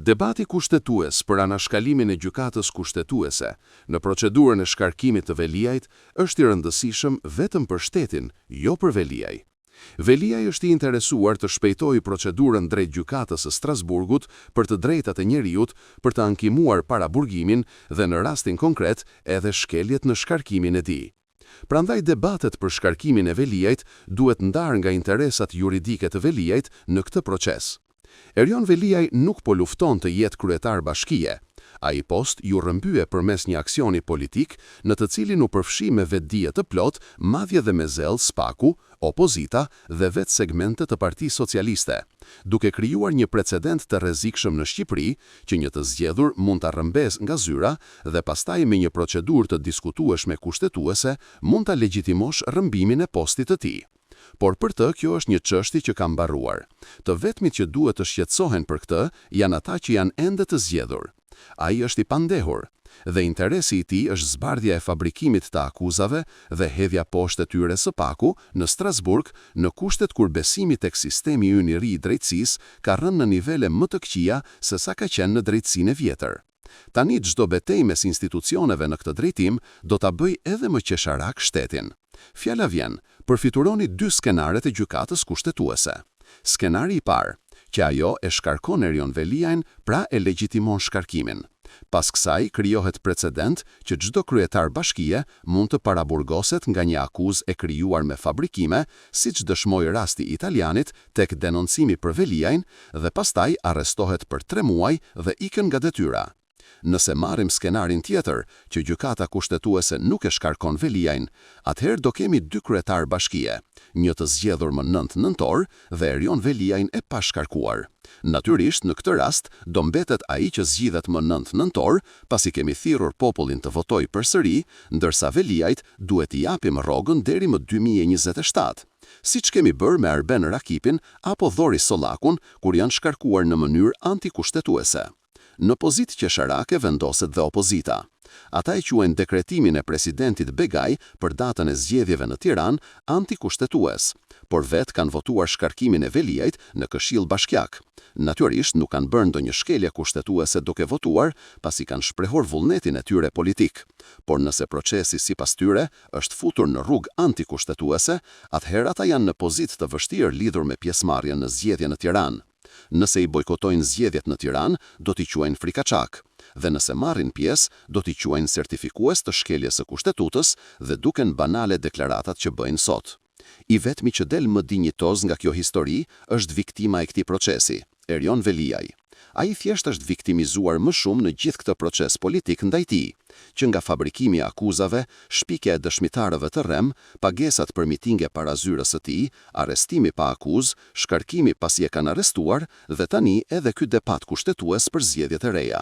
Debati kushtetues për anashkalimin e gjykatës kushtetuese në procedurën e shkarkimit të Veliajt është i rëndësishëm vetëm për shtetin, jo për Veliaj. Veliaj është i interesuar të shpejtojë procedurën drejt gjykatës së Strasburgut për të drejtat e njeriut për të ankimuar paraburgimin dhe në rastin konkret edhe shkeljet në shkarkimin e tij. Prandaj debatet për shkarkimin e Veliajt duhet ndarë nga interesat juridike të Veliajt në këtë proces. Erion Veliaj nuk po lufton të jetë kryetar bashkie. Ai post ju rrëmbye përmes një aksioni politik në të cilin u përfshi me vetdije të plot, madje dhe me zell SPAK-u, opozita dhe vetë segmente të Partisë Socialiste, duke krijuar një precedent të rrezikshëm në Shqipëri, që një të zgjedhur mund ta rrëmbes nga zyra dhe pastaj me një procedurë të diskutueshme kushtetuese mund ta legjitimosh rrëmbimin e postit të tij. Por për të kjo është një çështje që ka mbaruar. Të vetmit që duhet të shqetësohen për këtë janë ata që janë ende të zgjedhur. Ai është i pandehur dhe interesi i tij është zbardhja e fabrikimit të akuzave dhe hedhja poshtë e tyre së paku në Strasburg në kushtet kur besimi tek sistemi ynë i ri i drejtësisë ka rënë në nivele më të këqija se sa ka qenë në drejtësinë e vjetër. Tani çdo betejë mes institucioneve në këtë drejtim do ta bëj edhe më qesharak shtetin. Fjala vjen, përfituroni dy skenaret e gjykatës kushtetuese. Skenari i parë, që ajo e shkarkon Erion Veliajn, pra e legjitimon shkarkimin. Pas kësaj krijohet precedent që çdo kryetar bashkie mund të paraburgoset nga një akuzë e krijuar me fabrikime, siç dëshmoi rasti italianit tek denoncimi për Veliajn dhe pastaj arrestohet për 3 muaj dhe ikën nga detyra. Nëse marrim skenarin tjetër, që gjykata kushtetuese nuk e shkarkon Veliajn, atëherë do kemi dy kryetar bashkie, një të zgjedhur më 9 nëntor dhe Erion Veliajn e pashkarkuar. Natyrisht, në këtë rast, do mbetet ai që zgjidhet më 9 nëntor, pasi kemi thirrur popullin të votojë përsëri, ndërsa Veliajt duhet i japim rrogën deri më 2027. Siç kemi bërë me Arben Rakipin apo Dhori Sollakun, kur janë shkarkuar në mënyrë antikushtetuese. Në pozitë qesharake vendoset dhe opozita. Ata e quajnë dekretimin e presidentit Begaj për datën e zgjedhjeve në Tiranë antikushtetues, por vetë kanë votuar shkarkimin e Veliajt në Këshill Bashkiak. Natyrisht nuk kanë bërë ndonjë shkelje kushtetuese duke votuar, pasi kanë shprehur vullnetin e tyre politik. Por nëse procesi sipas tyre është futur në rrugë antikushtetuese, atëherë ata janë në pozitë të vështirë lidhur me pjesëmarrjen në zgjedhje në Tiranë. Nëse i bojkotojnë zgjedhjet në Tiranë, do t'i quajnë frikaqak, dhe nëse marrin pjesë, do t'i quajnë sertifikues të shkeljes së kushtetutës dhe duken banale deklaratat që bëjnë sot. I vetmi që del më dinjitoz nga kjo histori është viktima e këtij procesi, Erion Veliaj. Ai thjesht është viktimizuar më shumë në gjithë këtë proces politik ndaj tij, që nga fabrikimi i akuzave, shpikja e dëshmitarëve të rrem, pagesat për mitinge para zyrës së tij, arrestimi pa akuzë, shkarkimi pasi e kanë arrestuar dhe tani edhe ky debat kushtetues për zgjedhjet e reja.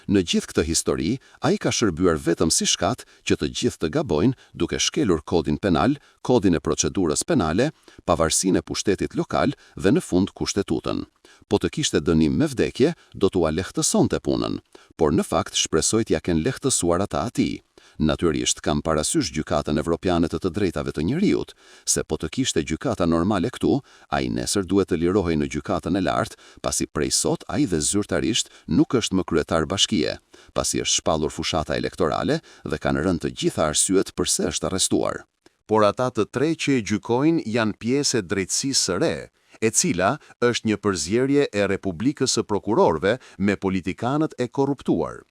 Në gjithë këtë histori, ai ka shërbyer vetëm si shkat që të gjithë të gabojnë duke shkelur kodin penal, kodin e procedurës penale, pavarësinë e pushtetit lokal dhe në fund kushtetutën. Po të kishte dënim me vdekje, do t'ua lehtësonte punën, por në fakt shpresoj t'ja kenë lehtësuar ata atij. Natyrisht kam parasysh gjykatën evropiane të drejtave të njeriut, se po të kishte gjykata normale këtu, ai nesër duhet të lirohej në gjykatën e lartë, pasi prej sot ai dhe zyrtarisht nuk është më kryetar bashkie, pasi është shpallur fushata elektorale dhe kanë rënë të gjitha arsyet pse është arrestuar. Por ata të tre që e gjykojnë janë pjesë e drejtësisë së re, e cila është një përzierje e Republikës së prokurorëve me politikanët e korruptuar.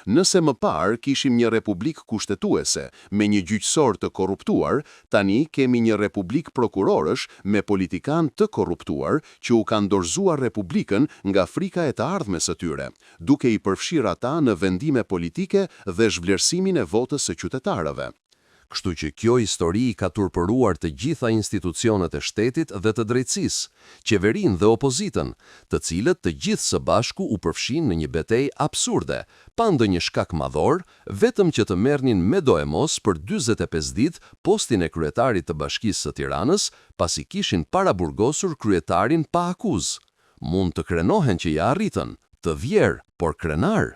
Nëse më parë kishim një republik kushtetuese me një gjyqësor të korruptuar, tani kemi një republik prokurorësh me politikan të korruptuar që u kanë dorëzuar republikën nga frika e të ardhmes së tyre, duke i përfshirë ata në vendime politike dhe zhvlerësimin e votës së qytetarëve. Kështu që kjo histori ka turpëruar të gjitha institucionet e shtetit dhe të drejtësisë, qeverinë dhe opozitën, të cilët të gjithë së bashku u përfshin në një betejë absurde, pa ndonjë shkak madhor, vetëm që të merrnin me do e mos për 45 ditë postin e kryetarit të Bashkisë së Tiranës, pasi kishin paraburgosur kryetarin pa akuzë. Mund të krenohen që ja arritën, të vjerë, por krenar.